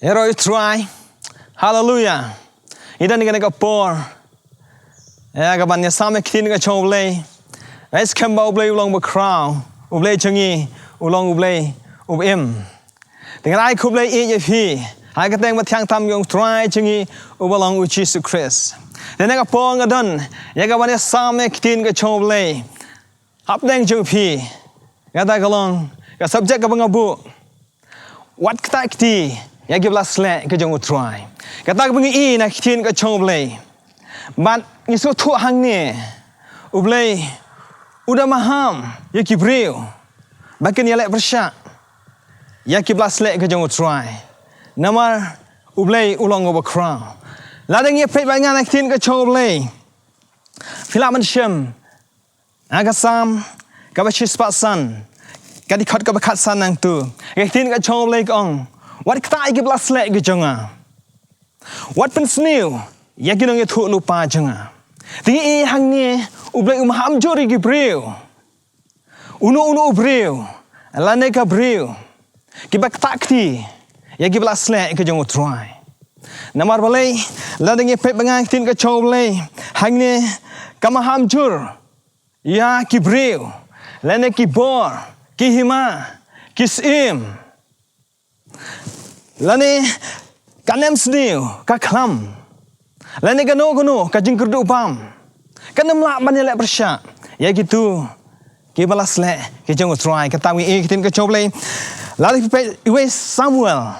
Hero Trai. Hallelujah. Idan ni ka por. Ya ka ban ya same ktin ka chong blay. Es kamba blay ulong ba crown. Ublay changi ulong ublay ubim. Dengan ai ku blay e fi. Hai ka teng ba thiang tam yong Trai changi ubalong u Jesus Christ. Dan ka por Nadon. Ya ka ban ya same ktin ka chong blay. Hap deng chung fi. Kata kalong ka subject ka bangabu. Wat kata kti ya gibla Sleh ke Jong Trai. Kata bengi na ktin ka chong blay. Bat ngisu thu hang ni. Ublay udah maham ya kibreu. Bakin ya lek bersyak. Ya gibla Sleh ke Jong Trai. Namar ublay ulong over crown. Ladang ya pet bangan ktin ka chong blay. Filaman Syiem. Agasam kabashis patsan. Kadi khot ka bakat sanang tu. Ktin ka chong blay kong. Wat Ktah gibla Sleh ke jonga. Wanpynjanaibha ya ginong ya thu lupa jonga. Tingi hang ni ublay umham jori gibreu. Uno breu. Lane ka breu. Kiba Ktah kti ya gibla Sleh ke Jong Trai. Namar balay ladang ya pet bangang ktin ka chong blay. Hang ni kamaham jur ya gibreu. Lane Kyntiewbor. Kihima, Syiem, lani kanem Syntiew, kaklam, lani gano, kajing kerdu pam, kanem lak banyak bersyak, ya gitu, kibala Sleh, kijong Trai, ketahui kitin kecoblay, lali pipet iwe Samuel,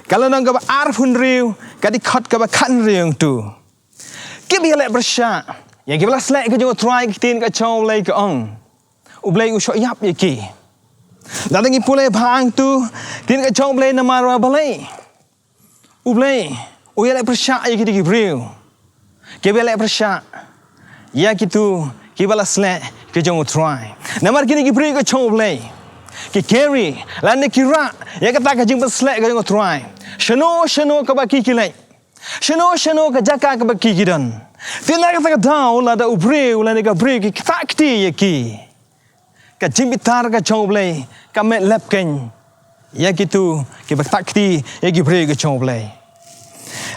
kalau nang kaba arfun riu, kadi khot kaba kan riu tu, kibala bersyak, ya kibala Sleh kijong Trai kitin kecoblay keong, ublay usok yap yaki. Ladangi pulai bang tu tin ka chong blay na marwa balay. Ublay uyalay persyak ya kita gibreu. Kibelay persyak ya kitu kibala Sleh ke Jong Trai. Namar kini gibreu ka chong blay. Ki carry lan kira ya kata ka jing Sleh ke Jong Trai. Shano ka baki kilay. Shano ka jaka ka baki gidan. Tinay ka daw la da ubreu lan ka breu ki takti ya ki. Ka jimbitar ka chong blay ka met lep ken ya gitu ki bakti ya gibre ka chong blay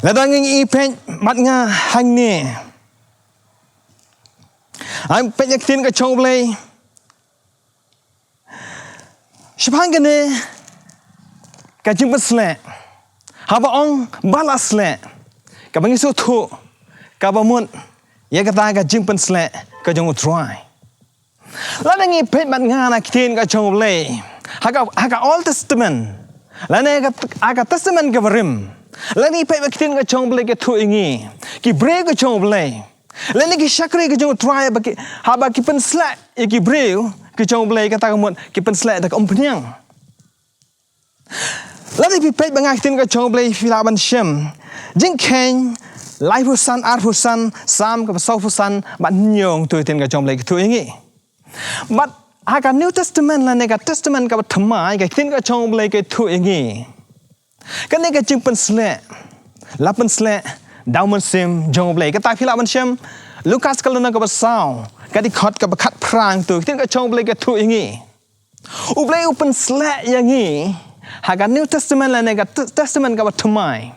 la dang i pen mat nga hang ni am pen yak tin ka chong blay shpang ne ka jim Sleh ha ba ong bala Sleh ka bangi so thu ka ba mun ya ka ta ka jim Sleh ka Jong Trai. Lada ngi pet mat ngana kitin ka chong blay. Haka Old Testament. Lada haka Testament ka varim. Lada ngi pet kitin ka chong blay ka thu ingi. Ki breu ka chong blay. Lada ki shakri ka Jong Trai baki haba ki pen Sleh ki breu ka chong blay ka ta ka mut ki pen Sleh ta ka Wanpynjanaibha. Lada pi pet banga kitin ka chong blay filaban Syiem. INGKHEIN lai phusan ar phusan sam ka sau phusan Mawiong tu tin ka chong blay ka thu ingi. But haka New Testament la nega Testament ka thamai ka tin ka chong blay ka thu ingi. Ka nega jing pen Sleh. La pen Sleh daw man sim jong blay ka ta phila ban Syiem. Lukas ka lona ka basau. Ka di khot ka bakhat prang tu tin ka chong blay ka thu ingi. Ublay upen Sleh yangi. Haka New Testament la nega Testament ka thamai.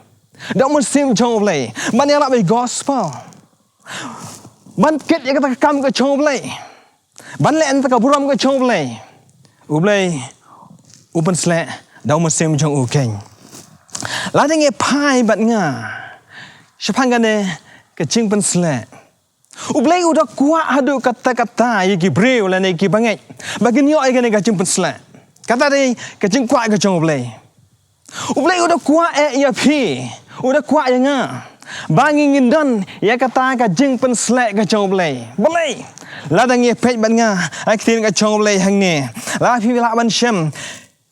Daw man sim jong blay. Ban ya la by gospel. Ban kit ya ka kam ka chong blay. Ban le anta ka buram ka chong blay. Ublay upen Sleh daw musim jong ukeng. La ding e pai bat nga. Shapang ne ka jing pen Sleh. Ublay udah kuat hadu kata-kata ye gibreu la ne ki bangai. Bagin yo ai ka jing pen Sleh. Kata dei ka jing kuat ka chong ublay. Ublay udah kuat ya pi. Udah kuat ya nga. Bangingin don ya kata ka jing pen Sleh ka chong ublay. Balay. Ladang ye pet bat nga aktin ka chong blay hang ni la phi la ban Syiem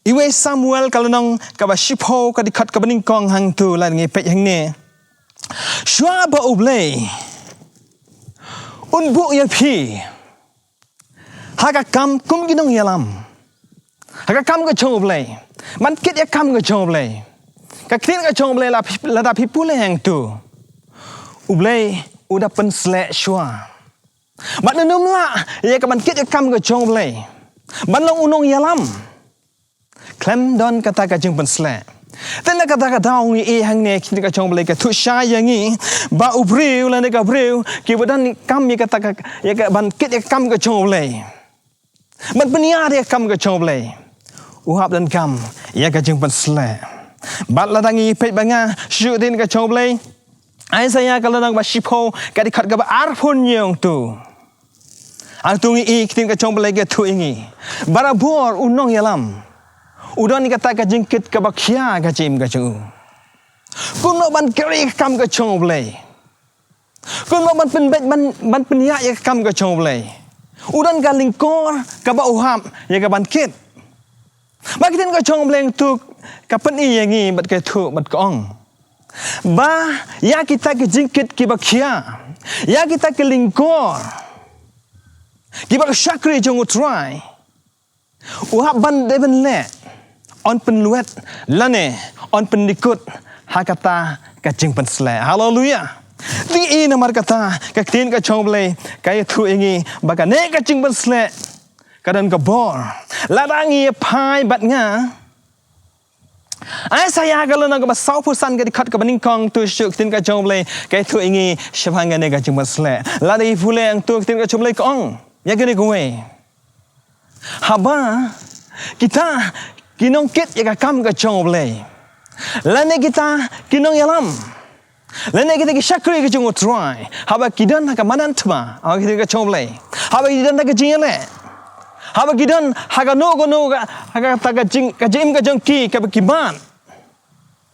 iwe Samuel kalonong ka ba shipho ka dikhat ka baning kong hang tu ladang ye pet hang ni shwa ba ublay unbu ye phi haka kam kum ginong yalam haka kam ka chong blay man kit ya kam ka chong blay ka ktin ka chong blay la da phi pule hang tu ublay udah pen Sleh shwa. Bat num la ya ka ban kit ya kam ka chong blay. Ban long unong yalam. Klem don kata ka jing pen Sleh. Tena kata daung hang ne kini ka chong blai ka thu sha yang ba ubriu la ne ka briu ki badan kam kata ya ka ban kit ya kam ka chong blai. Man penia dia kam ka chong blai. Uhap dan kam ya ka jeng pan Sleh. Bat la dangi pet banga shu din ka chong blai. Ai saya kalau nang ba shipo ka di khat ka ba arphun yong tu. Ang tungi kini ka chong blai ka thu ingi. Barabor unong yalam. Udah ni kata kajengkit ke bakia kajim kaju. Kuno ban keri kam ke chong blai. Kuno ban penbet ban penia ya kam ke chong blai. Udan ka lingkor ke ba uham ya ke ban kit. Bakitin ke chong blai tu ka peni yangi bat ke tu bat kong. Ba ya kita kajengkit ke bakia. Ya kita ke lingkor. Ki ba syakri jong Trai. Uhap ban deben le. On penluet lane on pendikut hakata kajing pen Sleh. Haleluya. Ti namar kata kaktin ka chong blai kay thu ingi baka ne kajing pen Sleh kadan ka bor ladangi phai bat nga ai saya kalau nak basau pusan ka dikat ka baning kong tu syuk tin ka chong blai kay thu ingi syapanga ne kajing pen Sleh ladai phule ang tu tin ka chong blai kong ya gani kowe haba kita kinong kit ya kam ka chong blai. Lane kita kinong yalam. Lane kita ki syakri ka chong Trai. Haba kidan ka manan tma. Haba kita ka chong blai. Haba kidan ka jingale. Haba kidan haga no haga ta ka jing ka jim ka jong ki ka kiban.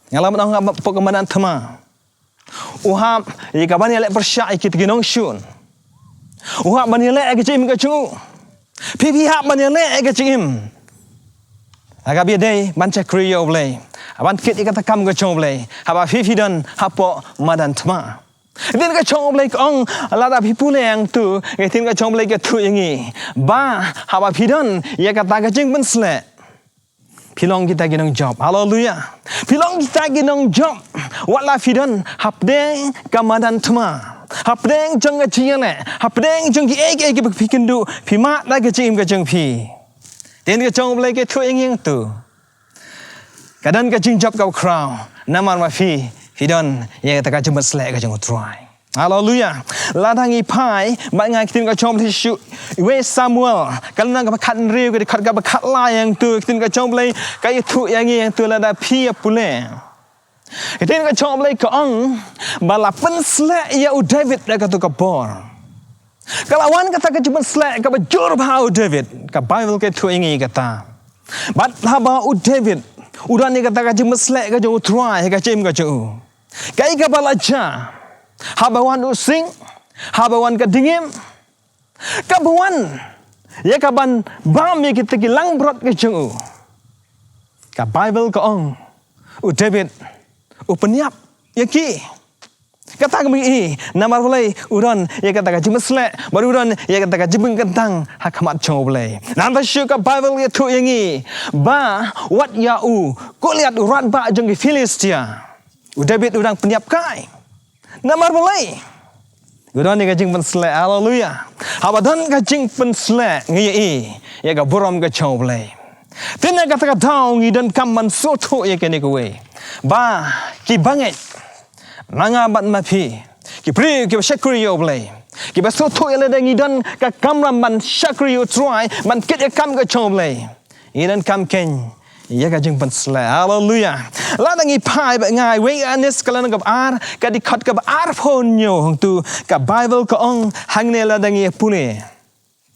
Ngalam ang pok manan tma. Uham ya ka bani le persya ki kinong shun. Uham bani le ka jim ka chu. Pipi hab bani le ka jim. Agak biadai banca kriyo blai. Aban kit ikata kam ke chong blai. Haba fifi dan hapo madan tma. Tin ke chong blai kong lada pipule yang tu, tin ke chong blai ke tu yangi. Ba haba pidan ya kata ke jeng pen Sleh. Pilong kita ginong job. Haleluya. Pilong kita ginong job. Wala fidan hapdeng ke madan tma. Hapdeng jeng ke jiale. Hapdeng jeng ki ege pikindu pima da ke jeng ke jeng pi. Tin ke chong blai ke thu ing tu. Kadang ke jing job kau crown. Namar ma fi hidon ye ta ka jeng Sleh ka jeng Trai. Haleluya. Ladangi pai ba ngai tin ka chong blai shu we Samuel. Kalau nang ka khat riu ke khat ka ba khat la yang tu tin ka chong blai ka thu yang tu la da pi pule. Tin ka chong blai ka ong ba la pen Sleh ya u David da ka tu ka bor. Kalau awan kata ke cuma Sleh ke bajur bau David ke Bible ke tu ingi kata. Bat haba u David udah ni kata ke cuma Sleh ke jauh Trai ke cim ke jauh. Kai ke balaja haba wan using haba wan ke dingim ke bawan ya ke ban bam ya kita kilang berat ke jauh. Ke Bible ke ong u David u penyap ya ki. Kata kami namar boleh uran ya kata cuma Sleh baru uran ya kata jebeng kentang hakamat chong boleh. Nanti syuka Bible ya tu yangi ba wat ya u ko lihat urat ba jeng di Filistia. U David udang penyiap kai. Namar boleh. Uran ya kajing pen Sleh. Haleluya. Habadan kajing pen Sleh ngi ya ka borom ka chong boleh. Tina kata daung dan kaman soto ya kene kowe. Ba ki banget. Nanga bat mapi. Ki pri ki syakri yo blai. Ki basoto ele dangi dan ka Cameraman syakri yo Trai man kit ya kam ka chong blai. Idan kam ken ya ka jeng pen Sleh. Haleluya. La dangi pai ba ngai we anis kala nang ar ka di khat ka ar phon yo hong tu ka Bible ka ong hang ne la dangi pule.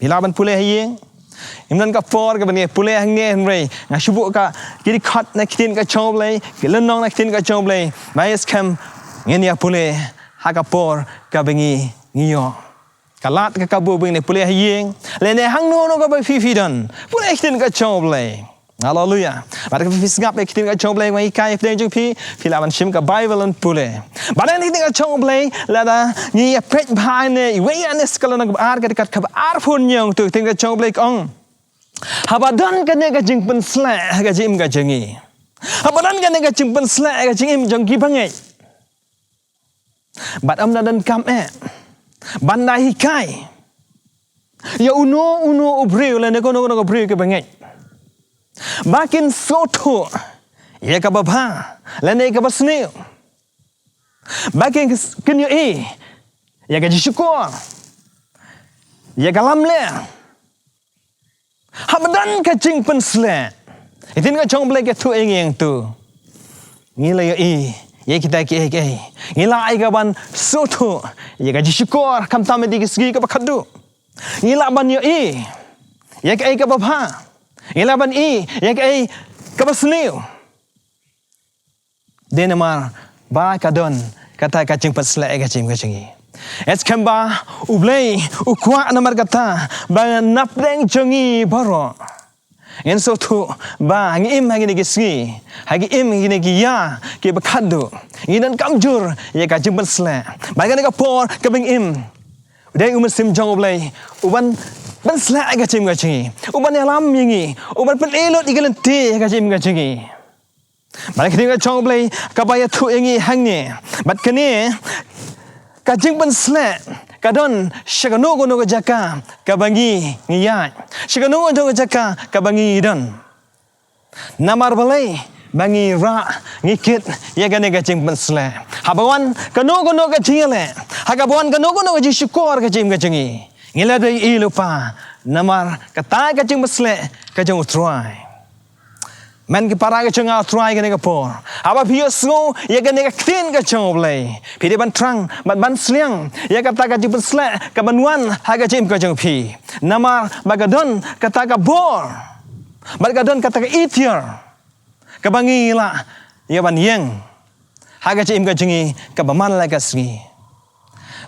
Bila ban pule hayeng. Imnan ka for ka bani pule hang ne henry. Nga shubu ka ki di khat na kitin ka chong blai. Ki lenong na kitin ka chong blai. Mayes kam ngenia pule hakapor kabengi ngiyo kalat ka kabu bing ne pule hayeng lene hang no ka ba fifi dan pule kitin ka choble. Haleluya. Bar ka fisgap kitin ka choble ngai kai fdeng jung pi filaman shim ka Bible an pule badan kitin ka choble la da ngi pet bhai ne we anes kala nang ar ka kat ka ar phun nyong tu kitin ka choble kong habadan ka ne ka jing pen Sleh ka jim ka jengi habadan ka ne ka jing pen Sleh ka jing im jong ki bangai. Bat am Nadon kam bandai hikai ya uno ubriu le ne kono ke bangai. Makin soto ia ka baba lene ka basniu baking kenyo ia ka syukur ia ka lamle habadan ka jing pen Sleh itin ka chong blek tu yang tu ngila ia kita ki ngila ai ka ban soto ia ka syukur kam tam di segi ka bakadu ngila ban yo ia ka baba ngila ban ia ka basniu Denamar ba kadon kata kacing Sleh kacing kacingi. Es kemba ublei ukwa namar kata ba napdeng jongi baro. En so tu ba ngim hagi ni gisgi hagi im hagi ni ya ke bakadu. Ngidan kamjur ya kacing Sleh. Ba kan ka por ka bing im. Dei sim jong ublei uban Sleh kacing kacingi. Uban alam yingi uban pelelot igalenti kacing kacingi. Balik kita chong play kabaya tu ingi hangni bat kini kajing pen Sleh kadon shagano gono jaka kabangi ngiyat shagano gono jaka kabangi don namar balai bangi ra ngikit ya gane kajing pen Sleh habawan kano gono kajing le hagabawan kano gono kajing syukur kajing kacingi ngila dei lupa namar kata kajing pen Sleh kajing Trai Man ke para ke changa Trai ke ne ka por aba phio sngo ye ke ne ka ktin ka chong blai phi de ban trang ban sliang ye ka ta ka jip Sleh ka banwan ha ka jim ka chong phi namar bagadon ka ta ka bor bagadon ka ta ka itier ka bangi la ye ban yeng ha ka jim ka chingi ka baman la ka sngi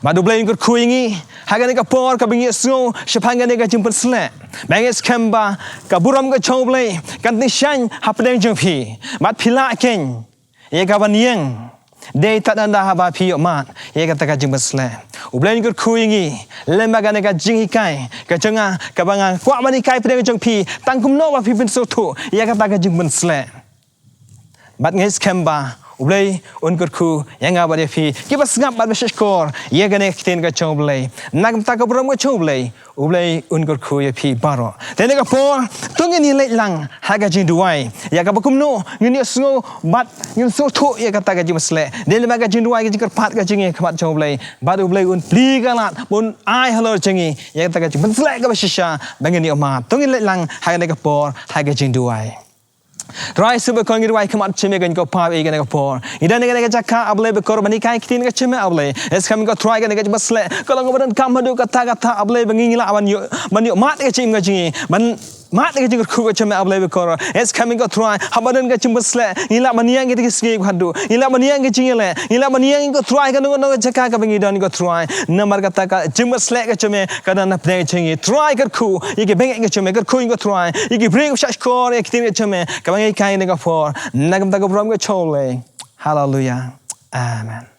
Madu blai ingkut kuingi haga ka por ka bingi sngo shapanga ne ka jim Sleh bangis kemba ka buram ka chong blai kan ni shan hapdeng jong phi mat phila ken ye ka Wanniang dei tadanda haba phi mat ye ka ta ka jim Sleh ublai ingkut kuingi lembaga ne ka jing hikai ka changa ka banga kwa mani kai pdeng jong phi tangkum no wa phi bin so thu ye ka ta ka jim Sleh bat ngis kemba ublai unkut ku yang abade phi kiba sngap bat beshkor ye gane ktin ka chong blai nagam ta ka buram ka chong blai ublai unkut ku ye phi baro tene ka por tungi ni le lang haga jing duai ya ka bakum no ngini sngo bat ngin so thu ye ka ta ka jim Sleh dele ma ka jing duai ka jikar pat ka jing ye khabat chong blai bat ublai un pli ka lat bun ai halo chingi ye ka ta ka jim Sleh ka beshisha bangini ma tungi le lang haga ne ka por haga jing duai Trai super kong irwai kamat chime kan ko pa e kan ko por idan ne ka jakka able be korbani kai kitin ka chime able es kam ko Trai kan ka Sleh kalau ngobadan kam hadu kata able bangingila awan yo man yo mat ka chim ka chingi man mat ka jing ku ka chime able be kor es kam ko Trai habadan ka chim Sleh ila Wanniang ki sgi hadu ila Wanniang ki chingile ila Wanniang ko Trai kan no jakka ka bangi dan ko Trai namar kata ka chim Sleh ka chime ka dan apne chingi Trai ka ku yiki beng ka chime ka ku ko Trai yiki bring shash kor ek tin ka chime ka bangi kai ne ka for nagam ta ko prom ka chole hallelujah amen